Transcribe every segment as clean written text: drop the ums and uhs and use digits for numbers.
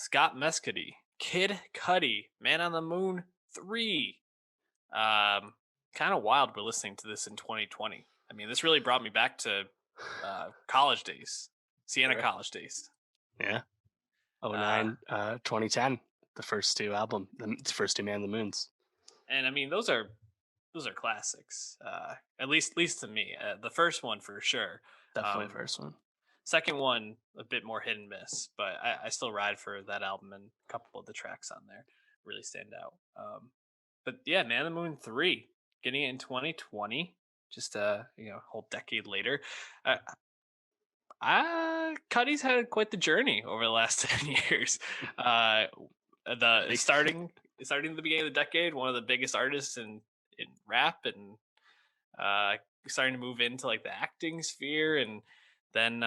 Scott Mescudi, Kid Cudi, Man on the Moon 3. Um, Kind of wild we're listening to this in 2020. I mean, this really brought me back to college days, Siena Sure. college days. Yeah. Oh Uh, 09, 2010, the first two the first two Man on the Moons. and I mean, those are classics. At least to me. The first one for sure. Definitely Um, first one. Second one a bit more hit and miss, but I still ride for that album, and a couple of the tracks on there really stand out. But yeah, Man on the Moon 3, getting it in 2020, just a whole decade later. Uh, Cudi's had quite the journey over the last 10 years. Uh, the Really? starting at the beginning of the decade, one of the biggest artists in rap, and uh, starting to move into like the acting sphere, and then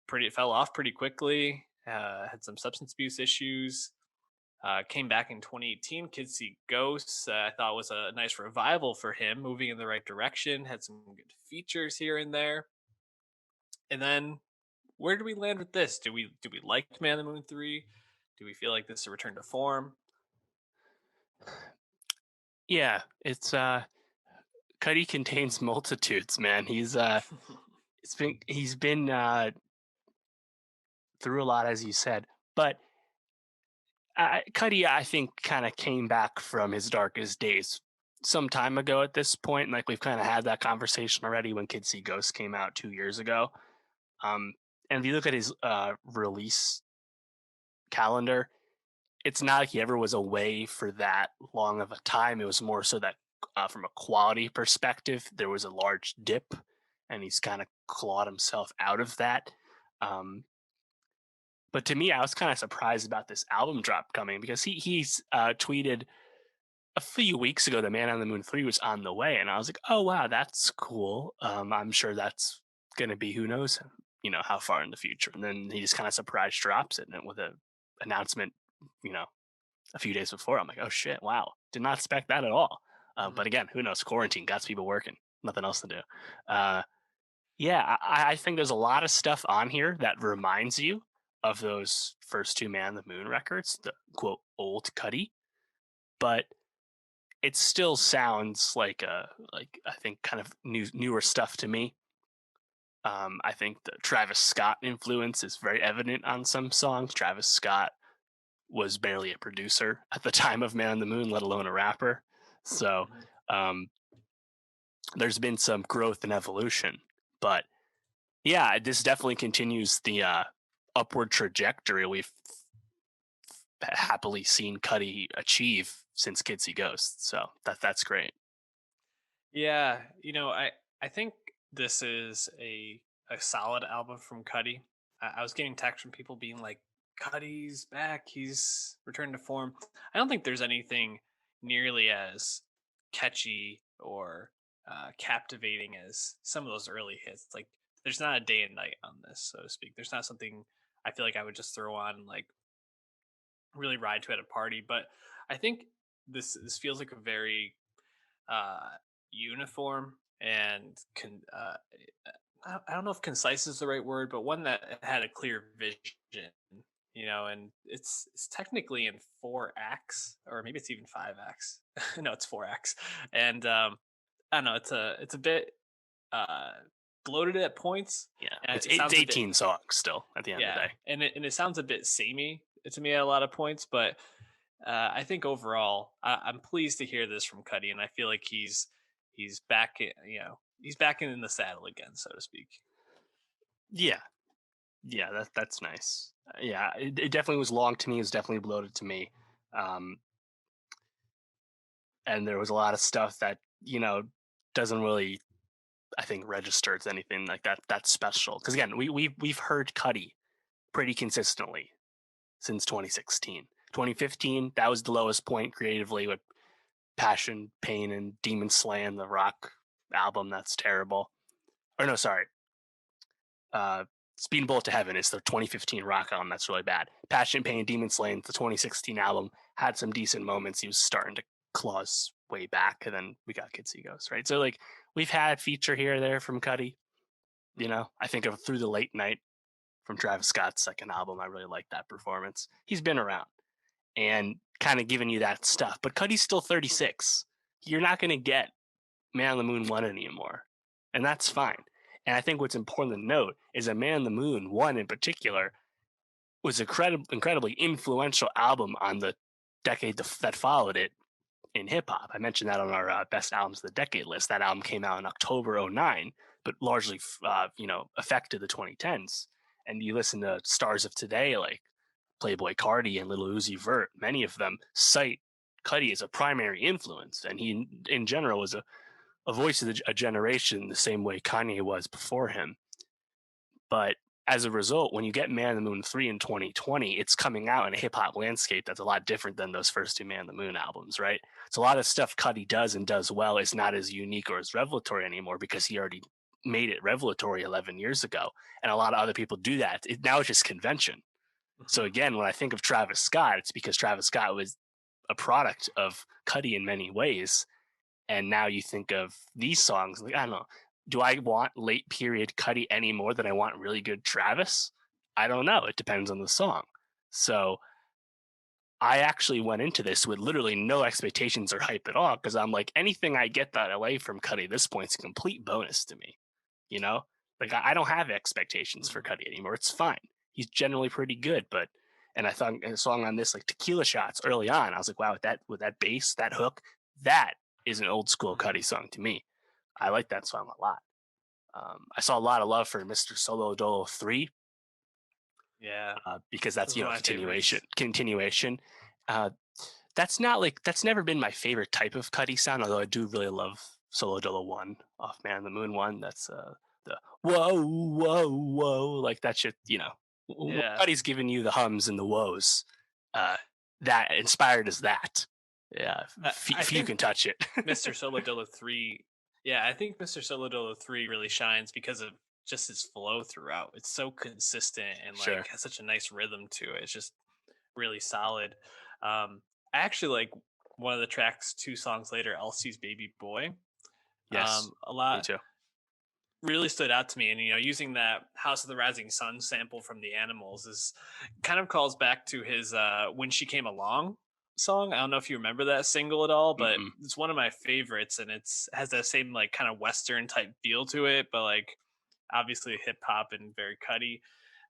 pretty fell off pretty quickly. Had some substance abuse issues. Came back in 2018. Kids See Ghosts. I thought was a nice revival for him, moving in the right direction. Had some good features here and there. And then where do we land with this? Do we like Man on the Moon 3? Do we feel like this is a return to form? Yeah, it's Cuddy contains multitudes, man. He's been through a lot, as you said, but Cuddy, I think, kind of came back from his darkest days some time ago at this point. And like we've kind of had that conversation already when Kids See Ghosts came out 2 years ago. Um, and if you look at his release calendar, it's not like he ever was away for that long of a time. It was more so that from a quality perspective, there was a large dip, and he's kind of clawed himself out of that. Um, but to me, I was kind of surprised about this album drop coming because he's tweeted a few weeks ago that Man on the Moon 3 was on the way, and I was like, oh wow, that's cool. I'm sure that's gonna be who knows, how far in the future. And then he just kind of surprise drops it and with a announcement, you know, a few days before. I'm like, oh shit, wow, did not expect that at all. But Mhm. again, who knows? Quarantine got people working, nothing else to do. Uh, yeah, I think there's a lot of stuff on here that reminds you of those first two Man on the Moon records, the quote old Cuddy, but it still sounds like I think kind of newer stuff to me. I think the Travis Scott influence is very evident on some songs. Travis Scott was barely a producer at the time of Man on the Moon, let alone a rapper. So Mhm. um, there's been some growth and evolution, but yeah, this definitely continues the upward trajectory we've happily seen Cuddy achieve since Kids See Ghosts. So that's great. Yeah, I think this is a solid album from Cuddy. I was getting texts from people being like, "Cuddy's back. He's returned to form." I don't think there's anything nearly as catchy or captivating as some of those early hits. Like, there's not a day and night on this, so to speak. There's not something I feel like I would just throw on and like really ride to at a party. But I think this feels like a very uh, uniform and I don't know if concise is the right word, but one that had a clear vision, and it's technically in 4 acts, or maybe it's even 5 acts. No, it's 4 acts, and I don't know, it's a bit uh, bloated at points, Yeah, and it's it sounds a bit, 18 songs still at the end of the yeah, day. and it sounds a bit samey to me at a lot of points, but I think overall, I'm pleased to hear this from Cuddy, and I feel like he's back, he's back in the saddle again, so to speak. Yeah, yeah, that's nice. Yeah, it definitely was long to me. It was definitely bloated to me, um, and there was a lot of stuff that doesn't really, I think, register as anything like that that's special. Because again, we've heard Cuddy pretty consistently since 2016. 2015, that was the lowest point creatively with Passion, Pain, and Demon Slaying, the rock album. That's terrible. Or no, sorry. Speed and Bullet to Heaven is the 2015 rock album. That's really bad. Passion, Pain, Demon Slaying, the 2016 album, had some decent moments. He was starting to claw his way back, and then we got Kids See Ghosts, right? So, we've had feature here or there from Cuddy. I think of Through the Late Night from Travis Scott's second album. I really like that performance. He's been around and kind of giving you that stuff. But Cudi's still 36. You're not going to get Man on the Moon 1 anymore. And that's fine. And I think what's important to note is that Man on the Moon 1 in particular was an incredibly influential album on the decade that followed it in hip hop. I mentioned that on our best albums of the decade list. That album came out in October '09, but largely, affected the 2010s. And you listen to stars of today like Playboy Cardi and Lil Uzi Vert, many of them cite Cudi as a primary influence. And he, in general, was a voice of a generation the same way Kanye was before him. But as a result, when you get Man on the Moon 3 in 2020, it's coming out in a hip hop landscape that's a lot different than those first two Man on the Moon albums, right? So a lot of stuff Cudi does and does well is not as unique or as revelatory anymore because he already made it revelatory 11 years ago. And a lot of other people do that. Now it's just convention. So Mhm. again, when I think of Travis Scott, it's because Travis Scott was a product of Cudi in many ways. And now you think of these songs, like, I don't know, do I want late period Cudi any more than I want really good Travis? I don't know. It depends on the song. So I actually went into this with literally no expectations or hype at all because I'm like, anything I get that away from Cudi at this point is a complete bonus to me. You know, like I don't have expectations for Mhm. Cudi anymore. It's fine. He's generally pretty good, but and I thought a song on this like Tequila Shots early on, I was like, wow, with that bass, that hook, that is an old school Mhm. Cudi song to me. I like that song a lot. I saw a lot of love for Mr. Solo Dolo 3 Yeah, because this that's is one of my continuation. favorites. Continuation. Uh, that's not like that's never been my favorite type of Cudi sound. Although I do really love Solo Dolo 1 off Man on the Moon 1. That's the whoa whoa whoa like that shit. Yeah, Cuddy's giving you the hums and the woes. Uh, that inspired as that. Yeah, I if you think can touch it. Mr. Solo Dolo 3, yeah, I think Mr. Solo Dolo 3 really shines because of just his flow throughout. It's so consistent and like Sure. has such a nice rhythm to it. It's just really solid. I actually like one of the tracks 2 songs later, Elsie's Baby Boy. Yes. A Me lot too. really stood out to me, and using that House of the Rising Sun sample from the Animals is kind of calls back to his When She Came Along song. I don't know if you remember that single at all, but Mm-mm. it's one of my favorites, and it's has that same like kind of western type feel to it, but like obviously hip hop and very cutty.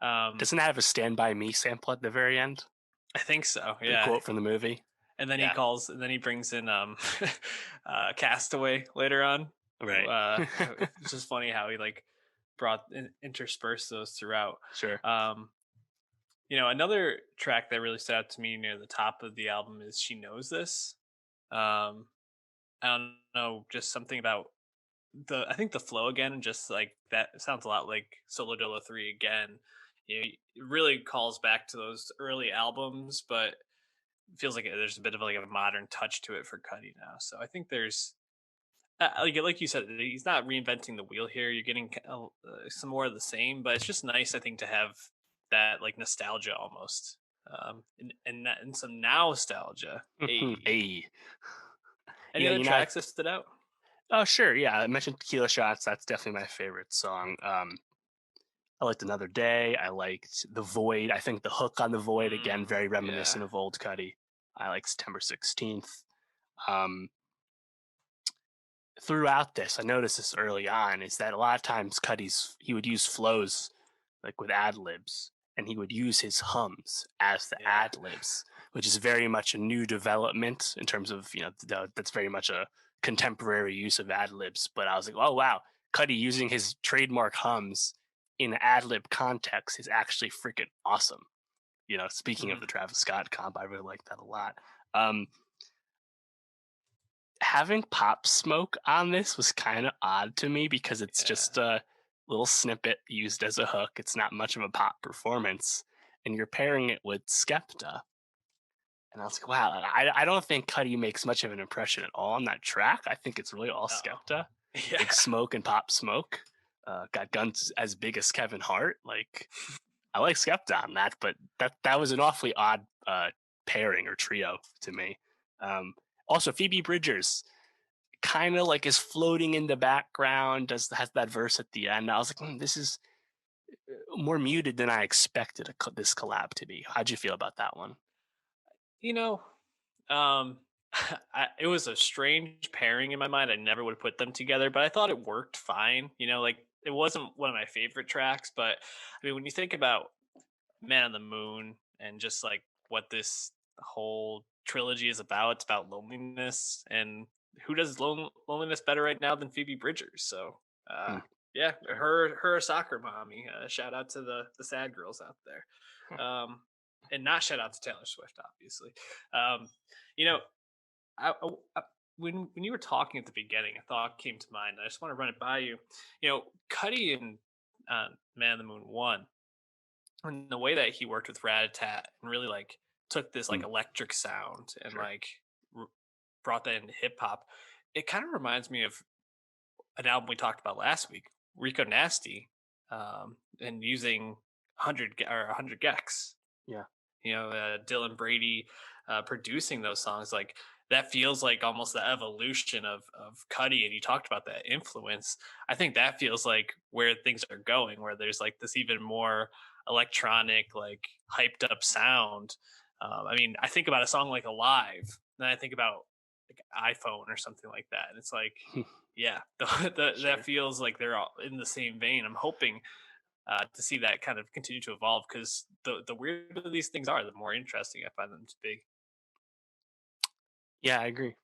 Doesn't it have a "Stand by Me" sample at the very end? I think so, The yeah. quote from the movie. And then he Yeah. calls, and then he brings in Castaway later on. Right. It's just funny how he like interspersed those throughout. Sure. Um, another track that really stood out to me near the top of the album is "She Knows This." Um, I don't know, just something about I think the flow again, just like that sounds a lot like Solo Dolo 3 again. It really calls back to those early albums, but feels like there's a bit of like a modern touch to it for Cuddy now. So I think there's like you said, he's not reinventing the wheel here. You're getting some more of the same, but it's just nice, I think, to have that like nostalgia almost, and some nostalgia. Hey, Hey. any Yeah, other tracks that stood out? oh sure, yeah. I mentioned Tequila Shots. That's definitely my favorite song. I liked Another Day. I liked The Void. I think the hook on The Void again, very Yeah. reminiscent of old Cuddy. I like September 16th. Um, Throughout this, I noticed this early on, is that a lot of times he would use flows like with ad libs, and he would use his hums as the Yeah. ad libs, which is very much a new development in terms of that's very much a contemporary use of ad libs. But I was like, oh wow, Cuddy using his trademark hums in ad lib context is actually freaking awesome. Speaking of Mhm. the Travis Scott comp, I really like that a lot. Um, Having Pop Smoke on this was kind of odd to me because it's Yeah. just a little snippet used as a hook. It's not much of a pop performance, and you're pairing it with Skepta. And I was like, wow, I don't think Cuddy makes much of an impression at all on that track. I think it's really all Oh. Skepta. Yeah. Big Smoke and Pop Smoke. Got guns as big as Kevin Hart. Like, I like Skepta on that, but that was an awfully odd pairing or trio to me. Um, Also, Phoebe Bridgers kind of like is floating in the background, does has that verse at the end. I was like, this is more muted than I expected this collab to be. How'd you feel about that one? You know, um, it was a strange pairing in my mind. I never would have put them together, but I thought it worked fine. Like it wasn't one of my favorite tracks, but I mean, when you think about Man on the Moon and just like what this whole trilogy is about, it's about loneliness, and who does loneliness better right now than Phoebe Bridgers? So, Hmm. yeah, her soccer mommy. Shout out to the sad girls out there, and not shout out to Taylor Swift, obviously. Um, you know, I when you were talking at the beginning, a thought came to mind. I just want to run it by you. Cuddy and Man on the Moon one, and the way that he worked with Ratatat and really like took this like Mm, electric sound and sure. like r- brought that into hip hop. It kind of reminds me of an album we talked about last week, Rico Nasty, and using 100 gex. Yeah. Dylan Brady producing those songs, like that feels like almost the evolution of Cuddy. And you talked about that influence. I think that feels like where things are going, where there's like this even more electronic, like hyped up sound. I mean, I think about a song like Alive, then I think about like iPhone or something like that, and it's like, yeah, that Sure. feels like they're all in the same vein. I'm hoping to see that kind of continue to evolve, because the weirder these things are, the more interesting I find them to be. Yeah, I agree.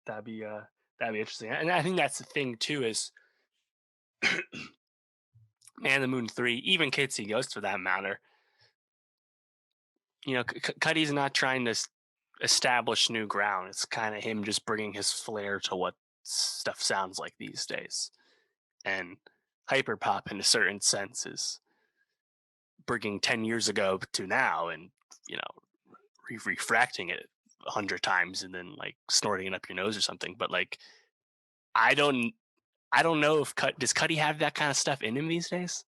That'd be uh that'd be interesting. And I think that's the thing too is Man the Moon 3, even Kitsy Ghost for that matter. Cuddy's not trying to establish new ground. It's kind of him just bringing his flair to what stuff sounds like these days. And hyperpop, in a certain sense, is bringing 10 years ago to now and, you know, refracting it 100 times and then like snorting it up your nose or something. But like, I don't, I don't know if does Cuddy have that kind of stuff in him these days?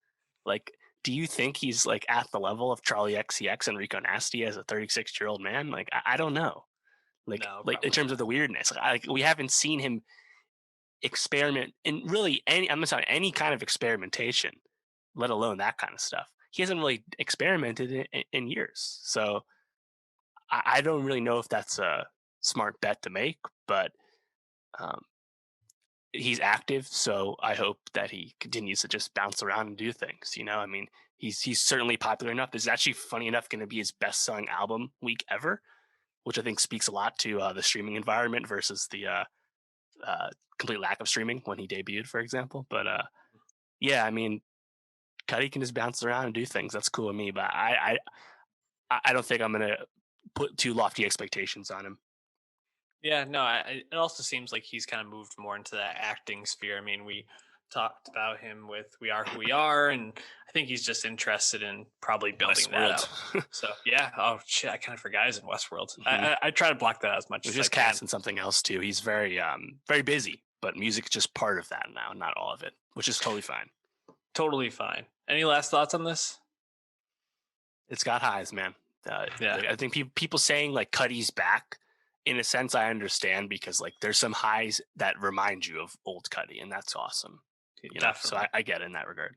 Like, do you think he's like at the level of Charlie XCX and Rico Nasty as a 36-year-old man? Like, I don't know. No, Like in probably terms not. of the weirdness, like we haven't seen him experiment in really any. I'm sorry, any kind of experimentation, let alone that kind of stuff. He hasn't really experimented in years. So I don't really know if that's a smart bet to make, but um, he's active, so I hope that he continues to just bounce around and do things. I mean, he's certainly popular enough. This is actually funny enough going to be his best selling album week ever, which I think speaks a lot to the streaming environment versus the uh, complete lack of streaming when he debuted, for example. But yeah, I mean, Cuddy can just bounce around and do things. That's cool with me, but I don't think I'm gonna put too lofty expectations on him. Yeah, no, it also seems like he's kind of moved more into that acting sphere. I mean, we talked about him with We Are Who We Are, and I think he's just interested in probably building that Westworld. out. So yeah, oh shit, I kind of forgot he's in Westworld. Hmm. I try to block that out as much He's as I just can. casting something else too. He's very busy, but music's just part of that now, not all of it, which is totally fine. Totally fine. Any last thoughts on this? It's got highs, man. Yeah, I think people saying like Cuddy's back, in a sense, I understand because like there's some highs that remind you of old Cuddy, and that's awesome. So definitely. I get it in that regard.